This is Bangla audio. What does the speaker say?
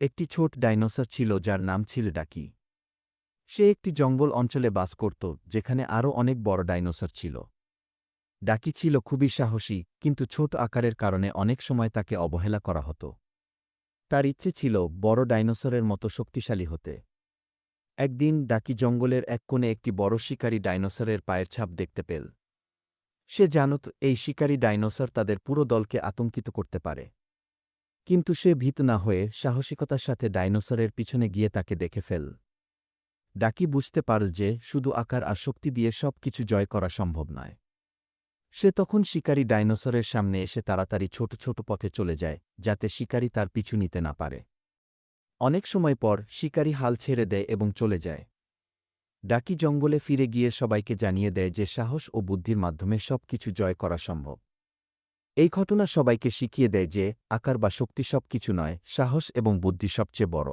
একটি ছোট ডাইনোসর ছিল যার নাম ছিল ডাকি। সে একটি জঙ্গল অঞ্চলে বাস করত যেখানে আরও অনেক বড় ডাইনোসর ছিল। ডাকি ছিল খুবই সাহসী, কিন্তু ছোট আকারের কারণে অনেক সময় তাকে অবহেলা করা হতো। তার ইচ্ছে ছিল বড় ডাইনোসরের মতো শক্তিশালী হতে। একদিন ডাকি জঙ্গলের এক কোণে একটি বড় শিকারী ডাইনোসরের পায়ের ছাপ দেখতে পেল। সে জানত এই শিকারী ডাইনোসর তাদের পুরো দলকে আতঙ্কিত করতে পারে। কিন্তু সে ভীত না হয়ে সাহসিকতার সাথে ডাইনোসরের পিছনে গিয়ে তাকে দেখে ফেল। ডাকি বুঝতে পারল যে শুধু আকার আর শক্তি দিয়ে সব কিছু জয় করা সম্ভব নয়। সে তখন শিকারী ডাইনোসরের সামনে এসে তাড়াতাড়ি ছোট ছোট পথে চলে যায়, যাতে শিকারী তার পিছু নিতে না পারে। অনেক সময় পর শিকারী হাল ছেড়ে দেয় এবং চলে যায়। ডাকি জঙ্গলে ফিরে গিয়ে সবাইকে জানিয়ে দেয় যে সাহস ও বুদ্ধির মাধ্যমে সব কিছু জয় করা সম্ভব। এই ঘটনা সবাইকে শিখিয়ে দেয় যে আকার বা শক্তি সব কিছু নয়, সাহস এবং বুদ্ধি সবচেয়ে বড়।